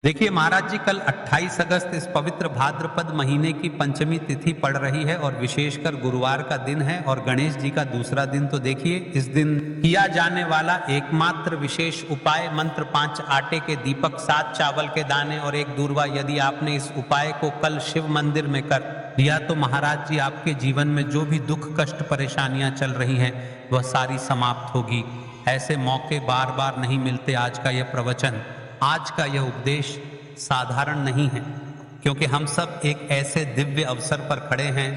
देखिए महाराज जी, कल 28 अगस्त इस पवित्र भाद्रपद महीने की पंचमी तिथि पड़ रही है और विशेषकर गुरुवार का दिन है और गणेश जी का दूसरा दिन। तो देखिए, इस दिन किया जाने वाला एकमात्र विशेष उपाय मंत्र 5 आटे के दीपक, 7 चावल के दाने और 1 दूर्वा। यदि आपने इस उपाय को कल शिव मंदिर में कर दिया तो महाराज जी आपके जीवन में जो भी दुख कष्ट परेशानियां चल रही हैं वह सारी समाप्त होगी। ऐसे मौके बार बार नहीं मिलते। आज का यह प्रवचन, आज का यह उपदेश साधारण नहीं है, क्योंकि हम सब एक ऐसे दिव्य अवसर पर खड़े हैं।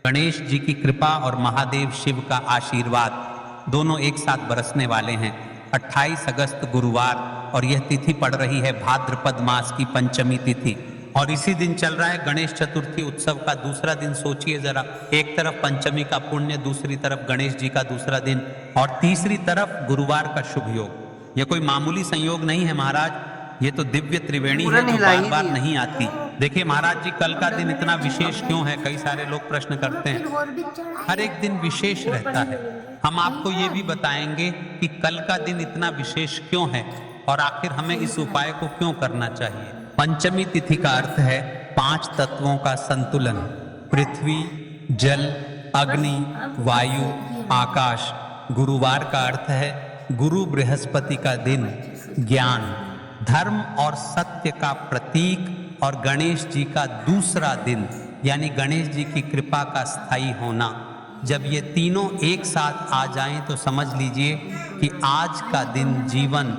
गणेश जी की कृपा और महादेव शिव का आशीर्वाद दोनों एक साथ बरसने वाले हैं। 28 अगस्त गुरुवार और यह तिथि पड़ रही है भाद्रपद मास की पंचमी तिथि और इसी दिन चल रहा है गणेश चतुर्थी उत्सव का दूसरा दिन। सोचिए जरा, एक तरफ पंचमी का पुण्य, दूसरी तरफ गणेश जी का दूसरा दिन और तीसरी तरफ गुरुवार का शुभ योग। यह कोई मामूली संयोग नहीं है महाराज, ये तो दिव्य त्रिवेणी है जो बार बार नहीं आती। देखिए महाराज जी, कल का दिन इतना विशेष क्यों है? कई सारे लोग प्रश्न करते हैं। हर एक दिन विशेष रहता है। हम आपको ये भी बताएंगे कि कल का दिन इतना विशेष क्यों है और आखिर हमें इस उपाय को क्यों करना चाहिए। पंचमी तिथि का अर्थ है 5 तत्वों का संतुलन। पृथ्वी, जल, अग्नि, वायु, आकाश। गुरुवार का अर्थ है गुरु बृहस्पति का दिन, ज्ञान, धर्म और सत्य का प्रतीक और गणेश जी का दूसरा दिन यानी गणेश जी की कृपा का स्थायी होना। जब ये तीनों एक साथ आ जाएं तो समझ लीजिए कि आज का दिन जीवन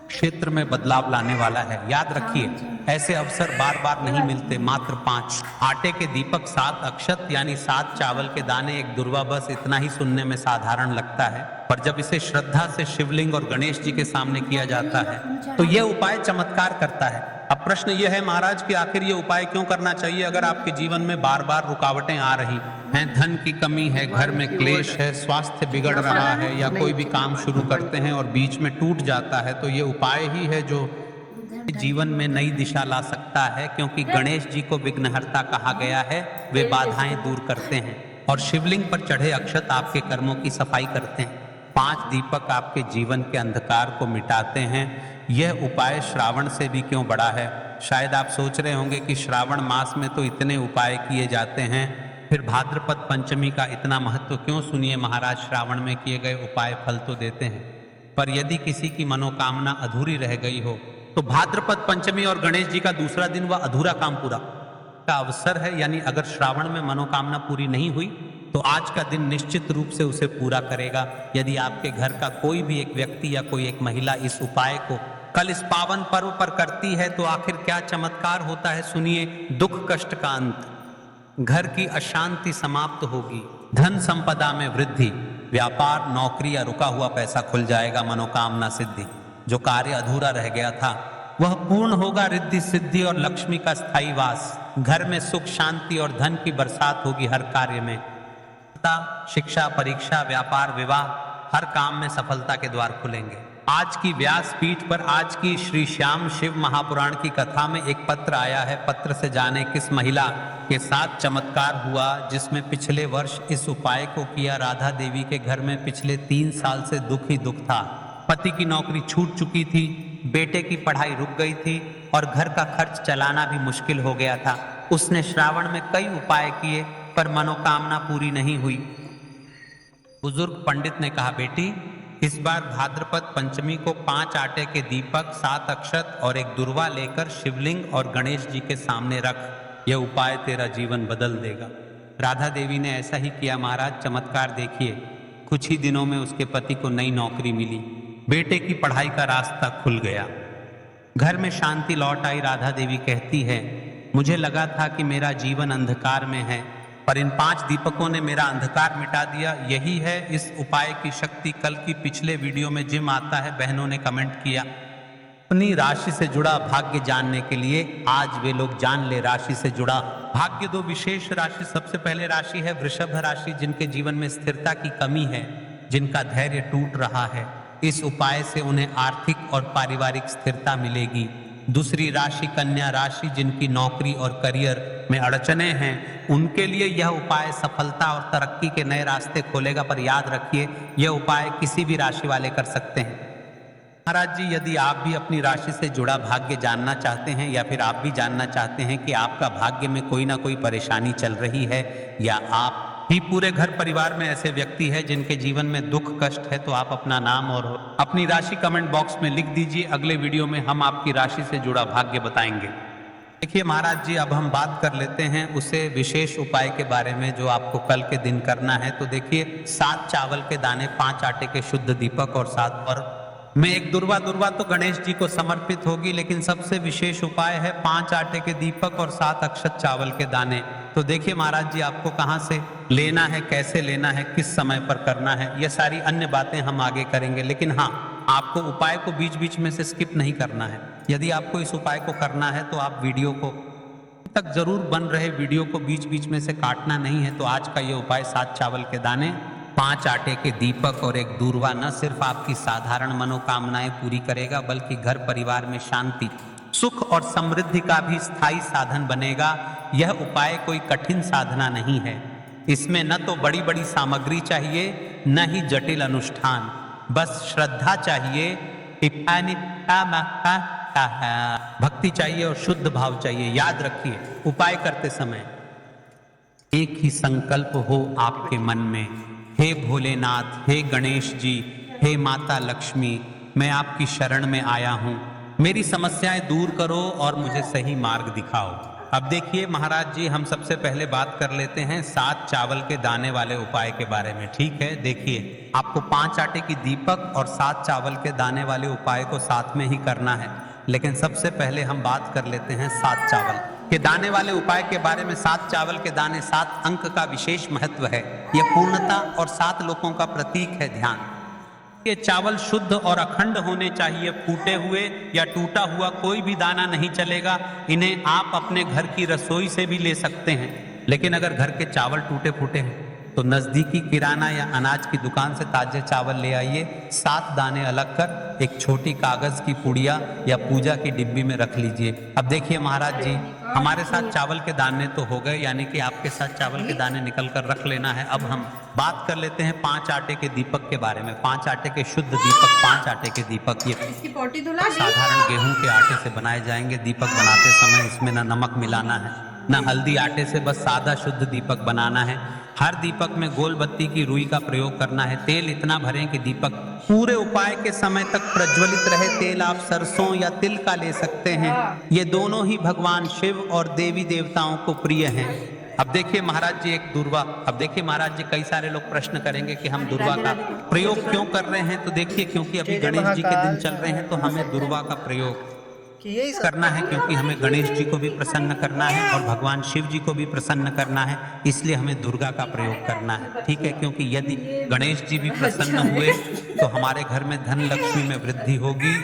क्षेत्र में बदलाव लाने वाला है। याद रखिए, ऐसे अवसर बार बार नहीं मिलते। मात्र 5 आटे के दीपक, 7 अक्षत यानी 7 चावल के दाने, 1 दूर्वा, बस इतना ही सुनने में साधारण लगता है, पर जब इसे श्रद्धा से शिवलिंग और गणेश जी के सामने किया जाता है तो यह उपाय चमत्कार करता है। अब प्रश्न यह है महाराज कि आखिर ये उपाय क्यों करना चाहिए? अगर आपके जीवन में बार बार रुकावटें आ रही हैं, धन की कमी है, घर में क्लेश है, स्वास्थ्य बिगड़ रहा है या कोई भी काम शुरू करते हैं और बीच में टूट जाता है, तो ये उपाय ही है जो जीवन में नई दिशा ला सकता है। क्योंकि गणेश जी को विघ्नहर्ता कहा गया है, वे बाधाएं दूर करते हैं और शिवलिंग पर चढ़े अक्षत आपके कर्मों की सफाई करते हैं। 5 दीपक आपके जीवन के अंधकार को मिटाते हैं। यह उपाय श्रावण से भी क्यों बड़ा है? शायद आप सोच रहे होंगे कि श्रावण मास में तो इतने उपाय किए जाते हैं, फिर भाद्रपद पंचमी का इतना महत्व क्यों? सुनिए महाराज, श्रावण में किए गए उपाय फल तो देते हैं, पर यदि किसी की मनोकामना अधूरी रह गई हो तो भाद्रपद पंचमी और गणेश जी का दूसरा दिन वह अधूरा काम पूरा का अवसर है। यानी अगर श्रावण में मनोकामना पूरी नहीं हुई तो आज का दिन निश्चित रूप से उसे पूरा करेगा। यदि आपके घर का कोई भी एक व्यक्ति या कोई एक महिला इस उपाय को कल इस पावन पर्व पर करती है तो आखिर क्या चमत्कार होता है? सुनिए, दुख कष्ट का अंत, घर की अशांति समाप्त होगी, धन संपदा में वृद्धि, व्यापार, नौकरी या रुका हुआ पैसा खुल जाएगा, मनोकामना सिद्धि, जो कार्य अधूरा रह गया था वह पूर्ण होगा, रिद्धि सिद्धि और लक्ष्मी का स्थायी वास, घर में सुख शांति और धन की बरसात होगी, हर कार्य में शिक्षा, परीक्षा, व्यापार, विवाह, हर काम में सफलता के द्वार खुलेंगे। आज की व्यासपीठ पर आज की श्री श्याम शिव महापुराण की कथा में एक पत्र आया है। पत्र से जाने किस महिला के साथ चमत्कार हुआ जिसमें पिछले वर्ष इस उपाय को किया। राधा देवी के घर में पिछले 3 साल से दुख ही दुख था। पति की नौकरी छूट चुकी थी, बेटे की पढ़ाई रुक गई थी और घर का खर्च चलाना भी मुश्किल हो गया था। उसने श्रावण में कई उपाय किए पर मनोकामना पूरी नहीं हुई। बुजुर्ग पंडित ने कहा, बेटी इस बार भाद्रपद पंचमी को 5 आटे के दीपक, 7 अक्षत और 1 दूर्वा लेकर शिवलिंग और गणेश जी के सामने रख। यह उपाय तेरा जीवन बदल देगा। राधा देवी ने ऐसा ही किया महाराज। चमत्कार देखिए, कुछ ही दिनों में उसके पति को नई नौकरी मिली, बेटे की पढ़ाई का रास्ता खुल गया, घर में शांति लौट आई। राधा देवी कहती है, मुझे लगा था कि मेरा जीवन अंधकार में है, पर इन 5 दीपकों ने मेरा अंधकार मिटा दिया। यही है इस उपाय की शक्ति। कल की पिछले वीडियो में जिम आता है बहनों ने कमेंट किया। अपनी राशि से जुड़ा भाग्य जानने के लिए आज वे लोग जान ले राशि से जुड़ा भाग्य। 2 विशेष राशि, सबसे पहले राशि है वृषभ राशि, जिनके जीवन में स्थिरता की कमी है, जिनका धैर्य टूट रहा है। इस उपाय से उन्हें आर्थिक और पारिवारिक स्थिरता मिलेगी। दूसरी राशि कन्या राशि, जिनकी नौकरी और करियर में अड़चने हैं, उनके लिए यह उपाय सफलता और तरक्की के नए रास्ते खोलेगा। पर याद रखिए, यह उपाय किसी भी राशि वाले कर सकते हैं। महाराज जी, यदि आप भी अपनी राशि से जुड़ा भाग्य जानना चाहते हैं या फिर आप भी जानना चाहते हैं कि आपका भाग्य में कोई ना कोई परेशानी चल रही है या आप ही पूरे घर परिवार में ऐसे व्यक्ति है जिनके जीवन में दुख कष्ट है, तो आप अपना नाम और अपनी राशि कमेंट बॉक्स में लिख दीजिए। अगले वीडियो में हम आपकी राशि से जुड़ा भाग्य बताएंगे। देखिए महाराज जी, अब हम बात कर लेते हैं उसे विशेष उपाय के बारे में जो आपको कल के दिन करना है। तो देखिए, 7 चावल के दाने, 5 आटे के शुद्ध दीपक और 7 पर में एक दुर्वा तो गणेश जी को समर्पित होगी, लेकिन सबसे विशेष उपाय है 5 आटे के दीपक और 7 अक्षत चावल के दाने। तो देखिए महाराज जी, आपको कहाँ से लेना है, कैसे लेना है, किस समय पर करना है, ये सारी अन्य बातें हम आगे करेंगे। लेकिन हाँ, आपको उपाय को बीच बीच में से स्किप नहीं करना है। यदि आपको इस उपाय को करना है तो आप वीडियो को तक जरूर बन रहे वीडियो को बीच बीच में से काटना नहीं है। तो आज का ये उपाय 7 चावल के दाने, 5 आटे के दीपक और एक दूर्वा न सिर्फ आपकी साधारण मनोकामनाएं पूरी करेगा, बल्कि घर परिवार में शांति, सुख और समृद्धि का भी स्थायी साधन बनेगा। यह उपाय कोई कठिन साधना नहीं है। इसमें न तो बड़ी बड़ी सामग्री चाहिए, न ही जटिल अनुष्ठान, बस श्रद्धा चाहिए, भक्ति चाहिए और शुद्ध भाव चाहिए। याद रखिए, उपाय करते समय एक ही संकल्प हो आपके मन में, हे भोलेनाथ, हे गणेश जी, हे माता लक्ष्मी, मैं आपकी शरण में आया हूँ, मेरी समस्याएं दूर करो और मुझे सही मार्ग दिखाओ। अब देखिए महाराज जी, हम सबसे पहले बात कर लेते हैं 7 चावल के दाने वाले उपाय के बारे में। ठीक है, देखिए, आपको 5 आटे की दीपक और 7 चावल के दाने वाले उपाय को साथ में ही करना है। लेकिन सबसे पहले हम बात कर लेते हैं 7 चावल के दाने वाले उपाय के बारे में। 7 चावल के दाने, 7 अंक का विशेष महत्व है। यह पूर्णता और 7 लोकों का प्रतीक है। ध्यान, ये चावल शुद्ध और अखंड होने चाहिए। फूटे हुए या टूटा हुआ कोई भी दाना नहीं चलेगा। इन्हें आप अपने घर की रसोई से भी ले सकते हैं। लेकिन अगर घर के चावल टूटे फूटे हैं तो नजदीकी किराना या अनाज की दुकान से ताजे चावल ले आइए। 7 दाने अलग कर एक छोटी कागज की पुड़िया या पूजा की डिब्बी में रख लीजिए। अब देखिए महाराज जी, हमारे साथ चावल के दाने तो हो गए, यानी कि आपके साथ चावल के दाने निकल कर रख लेना है। अब हम बात कर लेते हैं 5 आटे के दीपक के बारे में। 5 आटे के शुद्ध दीपक, 5 आटे के दीपक ये साधारण गेहूं के आटे से बनाए जाएंगे। दीपक बनाते समय इसमें ना नमक मिलाना है, ना हल्दी। आटे से बस सादा शुद्ध दीपक बनाना है। हर दीपक में गोल बत्ती की रुई का प्रयोग करना है। तेल इतना भरें कि दीपक पूरे उपाय के समय तक प्रज्वलित रहे। तेल आप सरसों या तिल का ले सकते हैं। ये दोनों ही भगवान शिव और देवी देवताओं को प्रिय हैं। अब देखिए महाराज जी, एक दुर्वा। अब देखिए महाराज जी, कई सारे लोग प्रश्न करेंगे कि हम दुर्वा का प्रयोग क्यों कर रहे हैं। तो देखिए, क्योंकि अभी गणेश जी के दिन चल रहे हैं, तो हमें दुर्वा का प्रयोग करना है, क्योंकि हमें गणेश जी को भी प्रसन्न करना है और भगवान शिव जी को भी प्रसन्न करना है। इसलिए हमें दुर्गा का प्रयोग करना है। ठीक है, क्योंकि यदि गणेश जी भी प्रसन्न हुए तो हमारे घर में धन लक्ष्मी में वृद्धि होगी,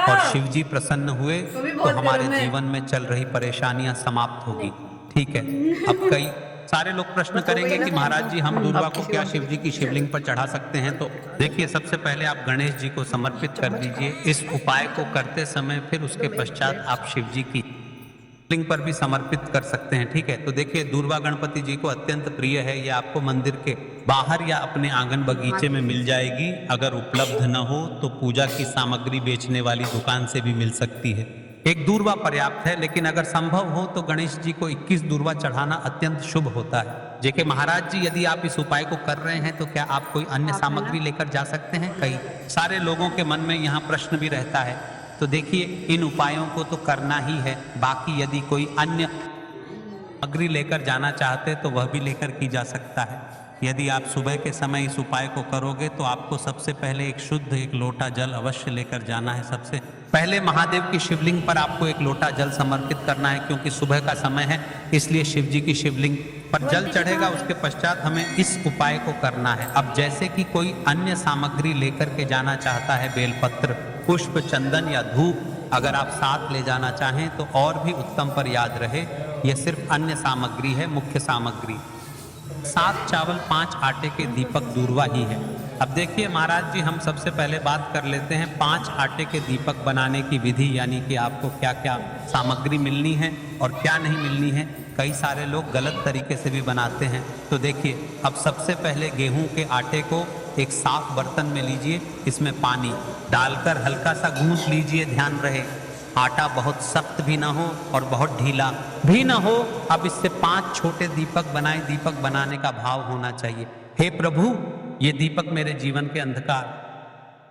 और शिव जी प्रसन्न हुए तो हमारे जीवन में चल रही परेशानियां समाप्त होगी। ठीक है, अब कई सारे लोग प्रश्न करेंगे कि महाराज जी, हम दुर्वा को क्या शिव जी की शिवलिंग पर चढ़ा सकते हैं। तो देखिए, सबसे पहले आप गणेश जी को समर्पित कर दीजिए इस उपाय को करते समय। फिर उसके पश्चात आप शिव जी की शिवलिंग पर भी समर्पित कर सकते हैं। ठीक है, तो देखिए, दुर्वा गणपति जी को अत्यंत प्रिय है। ये आपको मंदिर के बाहर या अपने आंगन बगीचे में मिल जाएगी। अगर उपलब्ध न हो तो पूजा की सामग्री बेचने वाली दुकान से भी मिल सकती है। एक दूर्वा पर्याप्त है, लेकिन अगर संभव हो तो गणेश जी को 21 दूर्वा चढ़ाना अत्यंत शुभ होता है। जेके महाराज जी, यदि आप इस उपाय को कर रहे हैं तो क्या आप कोई अन्य सामग्री लेकर जा सकते हैं? कई सारे लोगों के मन में यहाँ प्रश्न भी रहता है। तो देखिए, इन उपायों को तो करना ही है। बाकी यदि कोई अन्य सामग्री लेकर जाना चाहते तो वह भी लेकर की जा सकता है। यदि आप सुबह के समय इस उपाय को करोगे तो आपको सबसे पहले एक लोटा जल अवश्य लेकर जाना है। सबसे पहले महादेव की शिवलिंग पर आपको एक लोटा जल समर्पित करना है, क्योंकि सुबह का समय है, इसलिए शिव जी की शिवलिंग पर जल चढ़ेगा। उसके पश्चात हमें इस उपाय को करना है। अब जैसे कि कोई अन्य सामग्री लेकर के जाना चाहता है, बेलपत्र, पुष्प, चंदन या धूप, अगर आप साथ ले जाना चाहें तो और भी उत्तम। पर याद रहे, यह सिर्फ अन्य सामग्री है, मुख्य सामग्री 7 चावल 5 आटे के दीपक दूर्वा ही है। अब देखिए महाराज जी, हम सबसे पहले बात कर लेते हैं 5 आटे के दीपक बनाने की विधि, यानी कि आपको क्या क्या सामग्री मिलनी है और क्या नहीं मिलनी है। कई सारे लोग गलत तरीके से भी बनाते हैं। तो देखिए, अब सबसे पहले गेहूं के आटे को एक साफ बर्तन में लीजिए, इसमें पानी डालकर हल्का सा गूंथ लीजिए, ध्यान रहे आटा बहुत सख्त भी ना हो और बहुत ढीला भी ना हो। अब इससे 5 छोटे दीपक बनाए, दीपक बनाने का भाव होना चाहिए, हे प्रभु ये दीपक मेरे जीवन के अंधकार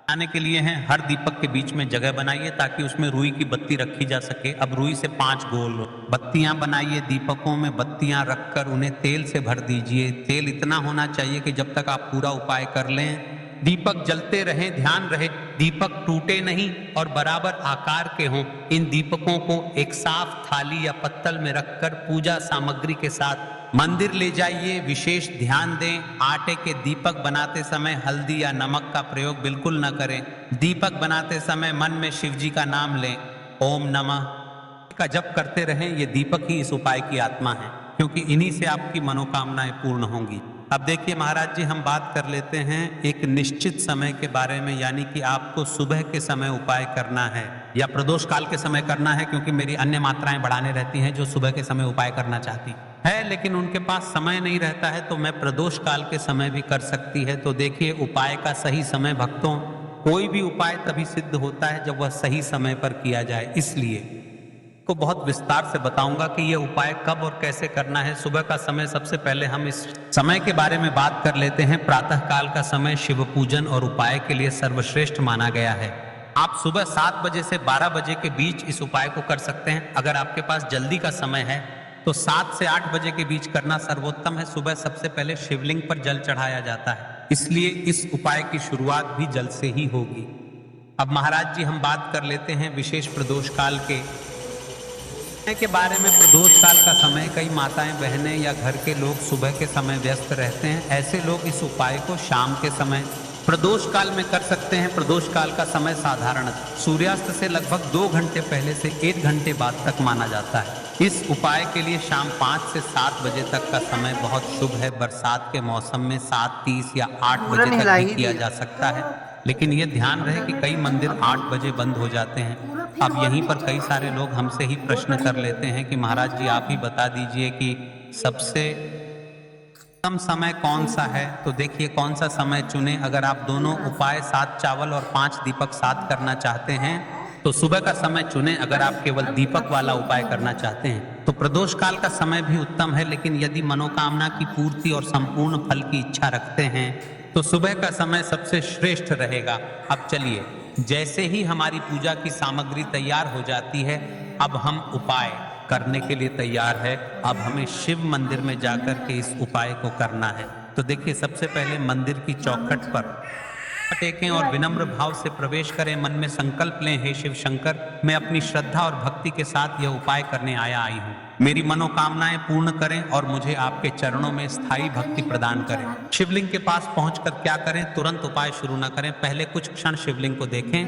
आने के लिए हैं। हर दीपक के बीच में जगह बनाइए ताकि उसमें रुई की बत्ती रखी जा सके। अब रुई से 5 गोल बत्तियां बनाइए, दीपकों में बत्तियां रखकर उन्हें तेल से भर दीजिए। तेल इतना होना चाहिए कि जब तक आप पूरा उपाय कर लें दीपक जलते रहें। ध्यान रहे दीपक टूटे नहीं और बराबर आकार के हों। इन दीपकों को एक साफ थाली या पत्तल में रखकर पूजा सामग्री के साथ मंदिर ले जाइए। विशेष ध्यान दें, आटे के दीपक बनाते समय हल्दी या नमक का प्रयोग बिल्कुल न करें। दीपक बनाते समय मन में शिव जी का नाम लें, ओम नमः का जप करते रहें। ये दीपक ही इस उपाय की आत्मा है, क्योंकि इन्हीं से आपकी मनोकामनाएं पूर्ण होंगी। अब देखिए महाराज जी, हम बात कर लेते हैं एक निश्चित समय के बारे में, यानी कि आपको सुबह के समय उपाय करना है या प्रदोष काल के समय करना है, क्योंकि मेरी अन्य मात्राएं बढ़ाने रहती हैं जो सुबह के समय उपाय करना चाहती है लेकिन उनके पास समय नहीं रहता है, तो मैं प्रदोष काल के समय भी कर सकती है। तो देखिए उपाय का सही समय भक्तों, कोई भी उपाय तभी सिद्ध होता है जब वह सही समय पर किया जाए। इसलिए को बहुत विस्तार से बताऊंगा कि यह उपाय कब और कैसे करना है। सुबह का समय, सबसे पहले हम इस समय के बारे में बात कर लेते हैं। प्रातः काल का समय शिव पूजन और उपाय के लिए सर्वश्रेष्ठ माना गया है। आप सुबह 7 बजे से 12 बजे के बीच इस उपाय को कर सकते हैं। अगर आपके पास जल्दी का समय है तो 7 से 8 बजे के बीच करना सर्वोत्तम है। सुबह सबसे पहले शिवलिंग पर जल चढ़ाया जाता है, इसलिए इस उपाय की शुरुआत भी जल से ही होगी। अब महाराज जी, हम बात कर लेते हैं विशेष प्रदोष काल के बारे में। प्रदोष काल का समय कई माताएं बहनें या घर के लोग सुबह के समय व्यस्त रहते हैं। ऐसे लोग इस उपाय को शाम के समय प्रदोष काल में कर सकते हैं। प्रदोष काल का समय साधारण सूर्यास्त से लगभग 2 घंटे पहले से 1 घंटे बाद तक माना जाता है। इस उपाय के लिए शाम 5 से 7 बजे तक का समय बहुत शुभ है। बरसात के मौसम में 7:30 या 8 बजे तक भी किया जा सकता है, लेकिन ये ध्यान रहे कि कई मंदिर 8 बजे बंद हो जाते हैं। अब यहीं पर कई सारे लोग हमसे ही प्रश्न कर लेते हैं कि महाराज जी आप ही बता दीजिए कि सबसे कम समय कौन सा है। तो देखिए कौन सा समय चुने। अगर आप दोनों उपाय 7 चावल और 5 दीपक साथ करना चाहते हैं तो सुबह का समय चुने। अगर आप केवल दीपक वाला उपाय करना चाहते हैं तो प्रदोष काल का समय भी उत्तम है, लेकिन यदि मनोकामना की पूर्ति और संपूर्ण फल की इच्छा रखते हैं तो सुबह का समय सबसे श्रेष्ठ रहेगा। अब चलिए, जैसे ही हमारी पूजा की सामग्री तैयार हो जाती है, अब हम उपाय करने के लिए तैयार है। अब हमें शिव मंदिर में जाकर के इस उपाय को करना है। तो देखिए सबसे पहले मंदिर की चौखट पर टेकें और विनम्र भाव से प्रवेश करें। मन में संकल्प लें, हे शिव शंकर, मैं अपनी श्रद्धा और भक्ति के साथ यह उपाय करने आई हूँ। मेरी मनोकामनाएं पूर्ण करें और मुझे आपके चरणों में स्थायी भक्ति प्रदान करें। शिवलिंग के पास पहुंचकर क्या करें, तुरंत उपाय शुरू न करें। पहले कुछ क्षण शिवलिंग को देखें,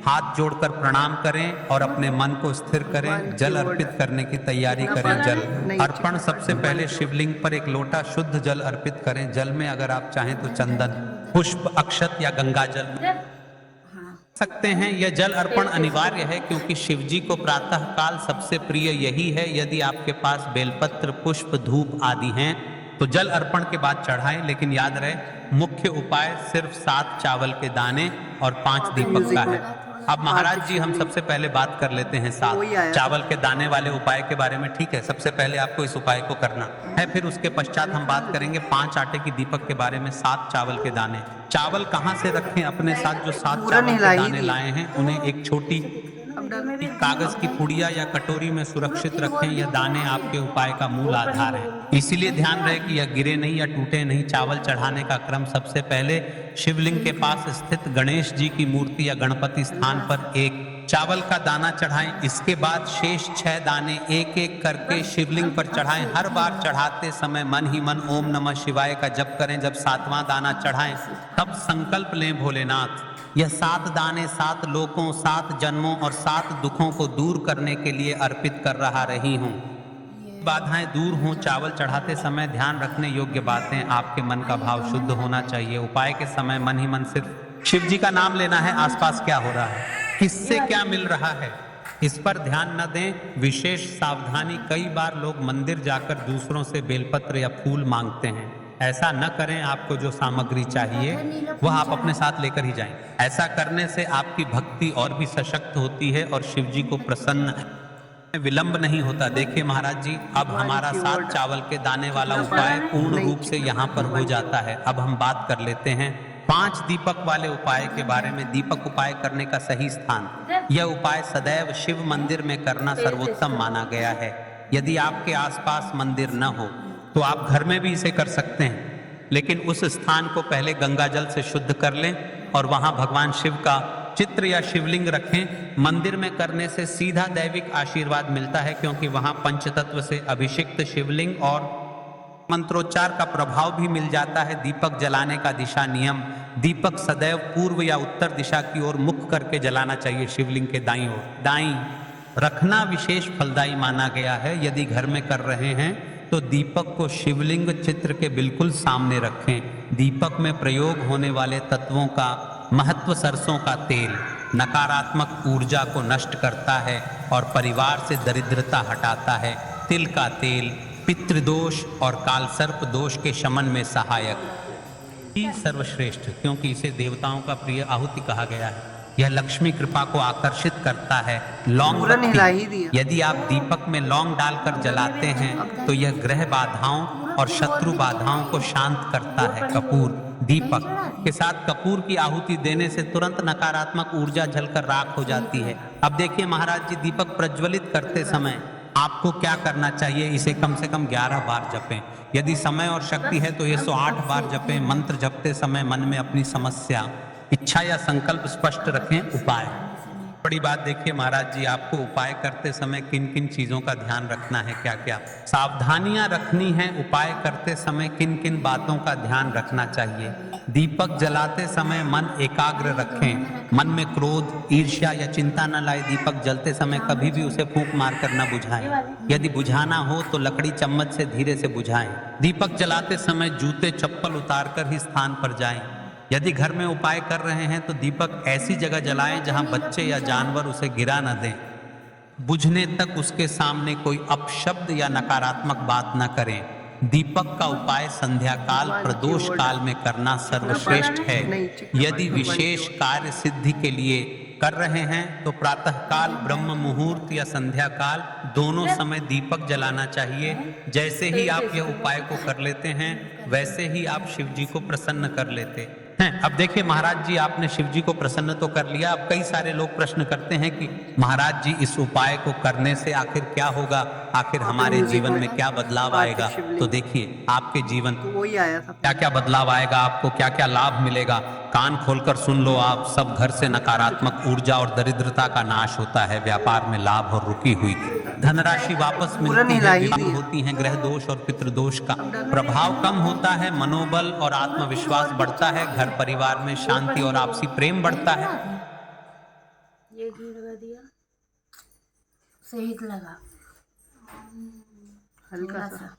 हाथ जोड़कर प्रणाम करें और अपने मन को स्थिर करें। जल अर्पित करने की तैयारी करें। जल अर्पण, सबसे पहले शिवलिंग पर एक लोटा शुद्ध जल अर्पित करें। जल में अगर आप चाहें तो चंदन, पुष्प, अक्षत या गंगा जल सकते हैं। यह जल अर्पण अनिवार्य है क्योंकि शिव जी को प्रातः काल सबसे प्रिय यही है। यदि आपके पास बेलपत्र, पुष्प, धूप आदि हैं तो जल अर्पण के बाद चढ़ाएं, लेकिन याद रहे मुख्य उपाय सिर्फ 7 चावल के दाने और 5 दीपक का है। अब महाराज जी, हम सबसे पहले बात कर लेते हैं 7 चावल के दाने वाले उपाय के बारे में। ठीक है, सबसे पहले आपको इस उपाय को करना है, फिर उसके पश्चात हम बात करेंगे 5 आटे की दीपक के बारे में। 7 चावल के दाने, चावल कहाँ से रखें अपने साथ? जो 7 चावल के दाने लाए हैं उन्हें एक छोटी कागज की पुड़िया या कटोरी में सुरक्षित रखें। यह दाने आपके उपाय का मूल आधार है, इसीलिए ध्यान रहे कि यह गिरे नहीं या टूटे नहीं। चावल चढ़ाने का क्रम, सबसे पहले शिवलिंग के पास स्थित गणेश जी की मूर्ति या गणपति स्थान पर एक चावल का दाना चढ़ाएं। इसके बाद शेष 6 दाने एक एक करके शिवलिंग पर चढ़ाएं। हर बार चढ़ाते समय मन ही मन ओम नमः शिवाय का जप करें। जब 7वां दाना चढ़ाएं तब संकल्प लें, भोलेनाथ यह 7 दाने 7 लोकों, 7 जन्मों और 7 दुखों को दूर करने के लिए अर्पित कर रही हूँ। बाधाएं दूर हों। चावल चढ़ाते समय ध्यान रखने योग्य बातें, आपके मन का भाव शुद्ध होना चाहिए। उपाय के समय मन ही मन सिर्फ शिव जी का नाम लेना है। आसपास क्या हो रहा है, किससे क्या मिल रहा है, इस पर ध्यान न दें। विशेष सावधानी, कई बार लोग मंदिर जाकर दूसरों से बेलपत्र या फूल मांगते हैं। ऐसा न करें, आपको जो सामग्री चाहिए वह आप अपने साथ लेकर ही जाएं। ऐसा करने से आपकी भक्ति और भी सशक्त होती है और शिव जी को प्रसन्न विलंब नहीं होता। देखिए महाराज जी, अब हमारा 7 चावल के दाने वाला उपाय पूर्ण रूप से यहाँ पर हो जाता है। अब हम बात कर लेते हैं 5 दीपक वाले उपाय के बारे में। दीपक उपाय करने का सही स्थान, यह उपाय सदैव शिव मंदिर में करना सर्वोत्तम माना गया है। यदि आपके आसपास मंदिर न हो तो आप घर में भी इसे कर सकते हैं, लेकिन उस स्थान को पहले गंगा जल से शुद्ध कर लें और वहां भगवान शिव का चित्र या शिवलिंग रखें। मंदिर में करने से सीधा दैविक आशीर्वाद मिलता है, क्योंकि वहां पंचतत्व से अभिषिक्त शिवलिंग और मंत्रोच्चार का प्रभाव भी मिल जाता है। दीपक जलाने का दिशा नियम, दीपक सदैव पूर्व या उत्तर दिशा की ओर मुख करके जलाना चाहिए। शिवलिंग के दाईं ओर दाईं रखना विशेष फलदायी माना गया है। यदि घर में कर रहे हैं तो दीपक को शिवलिंग चित्र के बिल्कुल सामने रखें। दीपक में प्रयोग होने वाले तत्वों का महत्व, सरसों का तेल नकारात्मक ऊर्जा को नष्ट करता है और परिवार से दरिद्रता हटाता है। तिल का तेल पितृदोष और कालसर्प दोष के शमन में सहायक ही सर्वश्रेष्ठ, क्योंकि इसे देवताओं का प्रिय आहुति कहा गया है। यह लक्ष्मी कृपा को आकर्षित करता है। लौंग बत्ती, यदि आप दीपक में लौंग डालकर जलाते हैं तो यह ग्रह बाधाओं और शत्रु बाधाओं को शांत करता है। कपूर, दीपक के साथ कपूर की आहुति देने से तुरंत नकारात्मक ऊर्जा जलकर राख हो जाती है। अब देखिए महाराज जी, दीपक प्रज्वलित करते समय आपको क्या करना चाहिए? इसे कम से कम 11 बार जपें। यदि समय और शक्ति है तो ये 108 बार जपें। मंत्र जपते समय मन में अपनी समस्या, इच्छा या संकल्प स्पष्ट रखें। उपाय, बड़ी बात देखिए महाराज जी, आपको उपाय करते समय किन किन चीजों का ध्यान रखना है, क्या क्या सावधानियां रखनी है। उपाय करते समय किन किन बातों का ध्यान रखना चाहिए? दीपक जलाते समय मन एकाग्र रखें। मन में क्रोध, ईर्ष्या या चिंता न लाए। दीपक जलते समय कभी भी उसे फूंक मारकर न बुझाएं। यदि बुझाना हो तो लकड़ी चम्मच से धीरे से बुझाएं। दीपक जलाते समय जूते चप्पल उतारकर ही स्थान पर जाएं। यदि घर में उपाय कर रहे हैं तो दीपक ऐसी जगह जलाएं जहां बच्चे या जानवर उसे गिरा न दें। बुझने तक उसके सामने कोई अपशब्द या नकारात्मक बात न करें। दीपक का उपाय संध्या काल, प्रदोष काल में करना सर्वश्रेष्ठ है। यदि विशेष कार्य सिद्धि के लिए कर रहे हैं तो प्रातः काल, ब्रह्म मुहूर्त या संध्या काल, दोनों समय दीपक जलाना चाहिए। जैसे ही आप यह उपाय को कर लेते हैं वैसे ही आप शिव जी को प्रसन्न कर लेते हैं। अब देखिए महाराज जी, आपने शिव जी को प्रसन्न तो कर लिया। अब कई सारे लोग प्रश्न करते हैं कि महाराज जी, इस उपाय को करने से आखिर क्या होगा, आखिर हमारे जीवन में क्या बदलाव आएगा? तो देखिए, आपके जीवन क्या क्या बदलाव आएगा, आपको क्या क्या लाभ मिलेगा, कान खोलकर सुन लो आप सब। घर से नकारात्मक ऊर्जा और दरिद्रता का नाश होता है। व्यापार में लाभ और रुकी हुई धनराशि वापस मिलती है। विवाह होती है। ग्रह दोष और पितृदोष का प्रभाव कम होता है। मनोबल और आत्मविश्वास बढ़ता है। घर परिवार में शांति और आपसी प्रेम बढ़ता है। ये घी लगा दिया, सही लगा, हल्का सा।